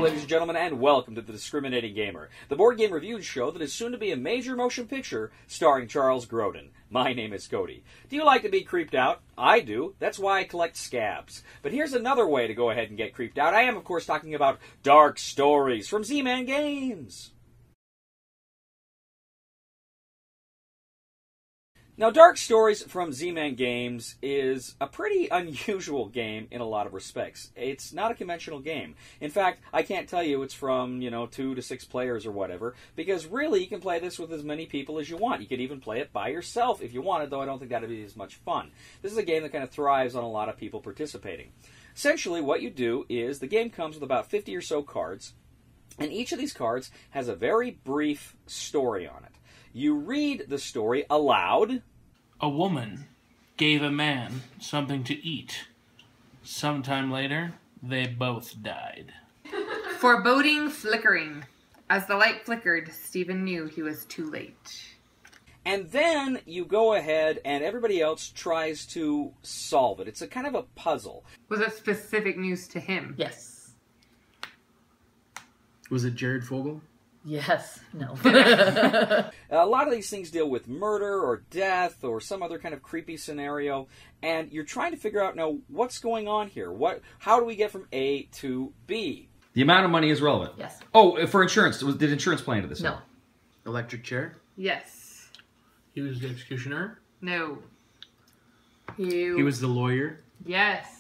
ladies and gentlemen, and welcome to The Discriminating Gamer, the board game review show that is soon to be a major motion picture starring Charles Grodin. My name is Cody. Do you like to be creeped out? I do. That's why I collect scabs. But here's another way to go ahead and get creeped out. I am, of course, talking about Dark Stories from Z-Man Games. Now, Dark Stories from Z-Man Games is a pretty unusual game in a lot of respects. It's not a conventional game. In fact, I can't tell you it's from, 2 to 6 players or whatever, because really you can play this with as many people as you want. You could even play it by yourself if you wanted, though I don't think that would be as much fun. This is a game that kind of thrives on a lot of people participating. Essentially, what you do is the game comes with about 50 or so cards, and each of these cards has a very brief story on it. You read the story aloud. A woman gave a man something to eat. Sometime later, they both died. Foreboding flickering. As the light flickered, Stephen knew he was too late. And then you go ahead and everybody else tries to solve it. It's a kind of a puzzle. Was it specific news to him? Yes. Was it Jared Fogle? Yes. No. A lot of these things deal with murder or death or some other kind of creepy scenario, and you're trying to figure out, now, what's going on here? How do we get from A to B? The amount of money is relevant. Yes. Oh, for insurance. Did insurance play into this? No. Electric chair? Yes. He was the executioner? No. He was the lawyer? Yes.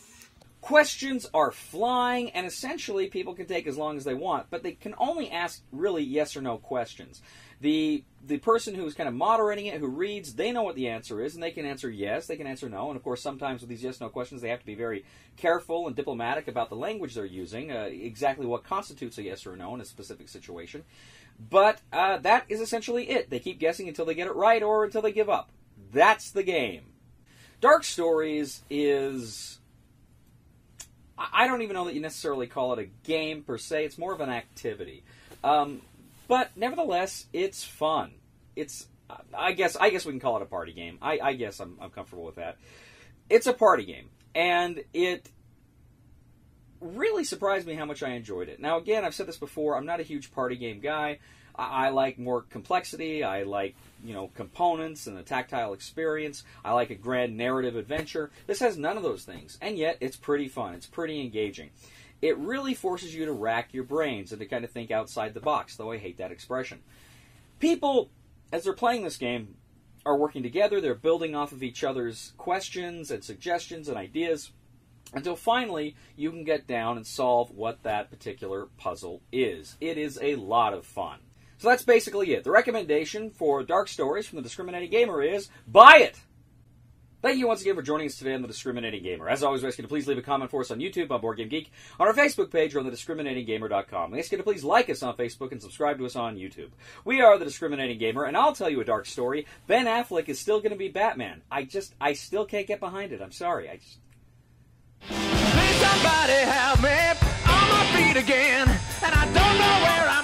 Questions are flying, and essentially people can take as long as they want, but they can only ask really yes or no questions. The person who's kind of moderating it, who reads, they know what the answer is, and they can answer yes, they can answer no, and of course sometimes with these yes-no questions they have to be very careful and diplomatic about the language they're using, exactly what constitutes a yes or a no in a specific situation. But that is essentially it. They keep guessing until they get it right or until they give up. That's the game. Dark Stories is... I don't even know that you necessarily call it a game per se. It's more of an activity. But nevertheless, it's fun. It's I guess we can call it a party game. I guess I'm comfortable with that. It's a party game, and it really surprised me how much I enjoyed it. Now, again, I've said this before. I'm not a huge party game guy. I like more complexity. I like, components and a tactile experience. I like a grand narrative adventure. This has none of those things, and yet it's pretty fun. It's pretty engaging. It really forces you to rack your brains and to kind of think outside the box, though I hate that expression. People, as they're playing this game, are working together. They're building off of each other's questions and suggestions and ideas until finally you can get down and solve what that particular puzzle is. It is a lot of fun. So that's basically it. The recommendation for Dark Stories from the Discriminating Gamer is buy it! Thank you once again for joining us today on The Discriminating Gamer. As always, we ask you to please leave a comment for us on YouTube, on Board Game Geek, on our Facebook page, or on thediscriminatinggamer.com. We ask you to please like us on Facebook and subscribe to us on YouTube. We are The Discriminating Gamer, and I'll tell you a dark story. Ben Affleck is still going to be Batman. I still can't get behind it. I'm sorry. Please somebody help me on my feet again, and I don't know where I'm